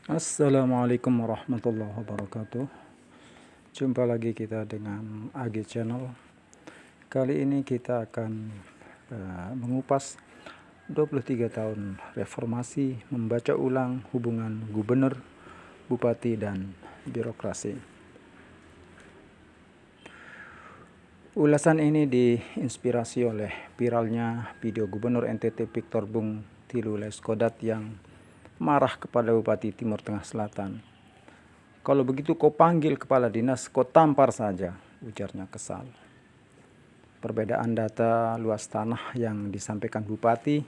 Assalamualaikum warahmatullahi wabarakatuh. Jumpa lagi kita dengan AG Channel. Kali ini kita akan mengupas 23 tahun reformasi, membaca ulang hubungan gubernur, bupati, dan birokrasi. Ulasan ini diinspirasi oleh viralnya video gubernur NTT Victor Bung Tilu Leskodat yang marah kepada Bupati Timur Tengah Selatan. "Kalau begitu kau panggil kepala dinas, kau tampar saja," ujarnya kesal. Perbedaan data luas tanah yang disampaikan Bupati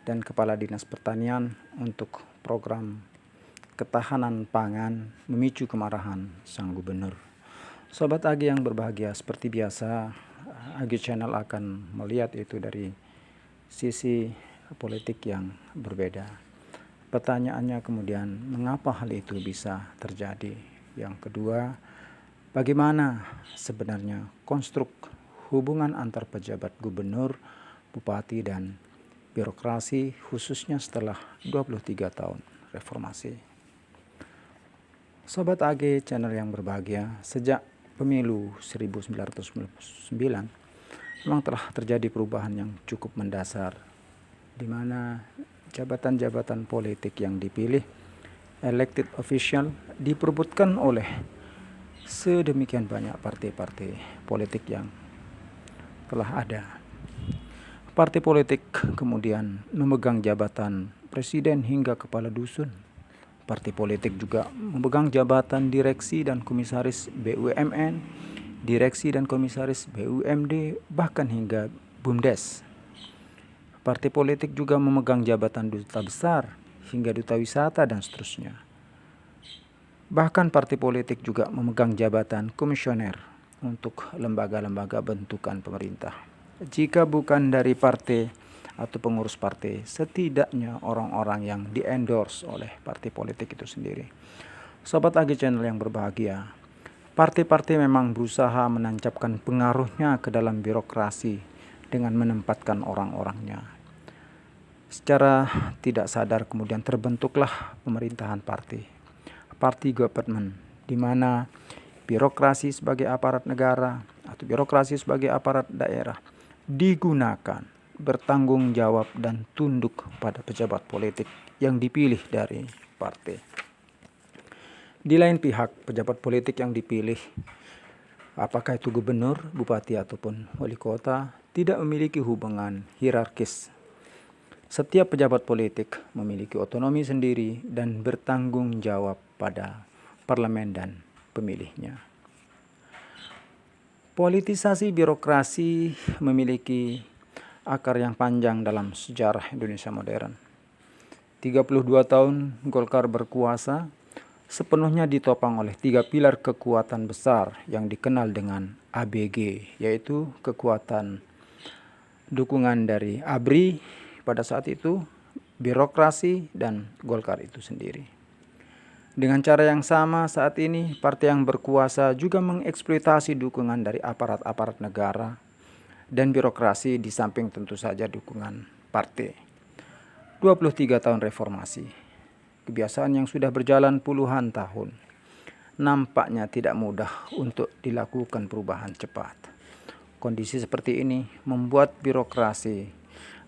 dan Kepala Dinas Pertanian untuk program ketahanan pangan memicu kemarahan sang gubernur. Sobat Agi yang berbahagia, seperti biasa Agi Channel akan melihat itu dari sisi politik yang berbeda. Pertanyaannya kemudian, mengapa hal itu bisa terjadi? Yang kedua, bagaimana sebenarnya konstruk hubungan antar pejabat gubernur, bupati, dan birokrasi khususnya setelah 23 tahun reformasi? Sobat AG Channel yang berbahagia, sejak pemilu 1999 memang telah terjadi perubahan yang cukup mendasar, di mana jabatan-jabatan politik yang dipilih, elected official, diperebutkan oleh sedemikian banyak partai-partai politik yang telah ada. Partai politik kemudian memegang jabatan presiden hingga kepala dusun. Partai politik juga memegang jabatan direksi dan komisaris BUMN, direksi dan komisaris BUMD, bahkan hingga BUMDes. Partai politik juga memegang jabatan duta besar hingga duta wisata dan seterusnya. Bahkan partai politik juga memegang jabatan komisioner untuk lembaga-lembaga bentukan pemerintah. Jika bukan dari partai atau pengurus partai, setidaknya orang-orang yang di-endorse oleh partai politik itu sendiri. Sobat AG Channel yang berbahagia, partai-partai memang berusaha menancapkan pengaruhnya ke dalam birokrasi dengan menempatkan orang-orangnya. Secara tidak sadar kemudian terbentuklah pemerintahan party government, di mana birokrasi sebagai aparat negara atau birokrasi sebagai aparat daerah digunakan bertanggung jawab dan tunduk pada pejabat politik yang dipilih dari partai. Di lain pihak, pejabat politik yang dipilih, apakah itu gubernur, bupati, ataupun wali kota, tidak memiliki hubungan hierarkis. Setiap pejabat politik memiliki otonomi sendiri dan bertanggung jawab pada parlemen dan pemilihnya. Politisasi birokrasi memiliki akar yang panjang dalam sejarah Indonesia modern. 32 tahun Golkar berkuasa sepenuhnya ditopang oleh 3 pilar kekuatan besar yang dikenal dengan ABG, yaitu kekuatan dukungan dari ABRI pada saat itu, birokrasi, dan Golkar itu sendiri. Dengan cara yang sama saat ini, partai yang berkuasa juga mengeksploitasi dukungan dari aparat-aparat negara dan birokrasi di samping tentu saja dukungan partai. 23 tahun reformasi, kebiasaan yang sudah berjalan puluhan tahun, nampaknya tidak mudah untuk dilakukan perubahan cepat. Kondisi seperti ini membuat birokrasi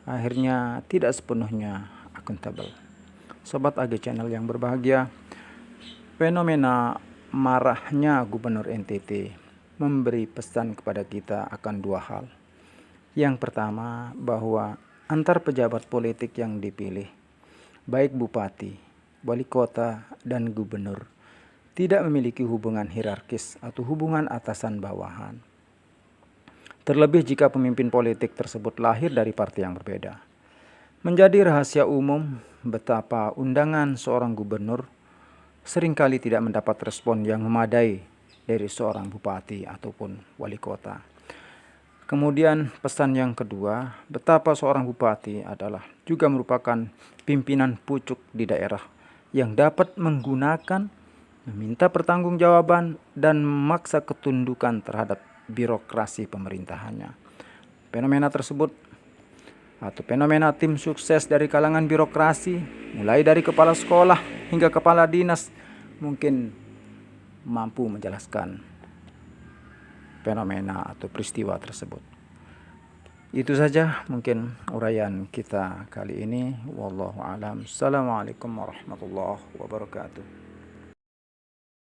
akhirnya tidak sepenuhnya akuntabel. Sobat AG Channel yang berbahagia, fenomena marahnya Gubernur NTT memberi pesan kepada kita akan 2 hal. Yang pertama, bahwa antar pejabat politik yang dipilih, baik bupati, wali kota, dan gubernur, tidak memiliki hubungan hierarkis atau hubungan atasan bawahan. Terlebih jika pemimpin politik tersebut lahir dari partai yang berbeda. Menjadi rahasia umum betapa undangan seorang gubernur seringkali tidak mendapat respon yang memadai dari seorang bupati ataupun wali kota. Kemudian pesan yang kedua, betapa seorang bupati adalah juga merupakan pimpinan pucuk di daerah yang dapat menggunakan, meminta pertanggungjawaban, dan memaksa ketundukan terhadap birokrasi pemerintahannya. Fenomena tersebut atau fenomena tim sukses dari kalangan birokrasi, mulai dari kepala sekolah hingga kepala dinas, mungkin mampu menjelaskan fenomena atau peristiwa tersebut. Itu saja mungkin uraian kita kali ini. Wallahu a'lam. Assalamualaikum warahmatullahi wabarakatuh.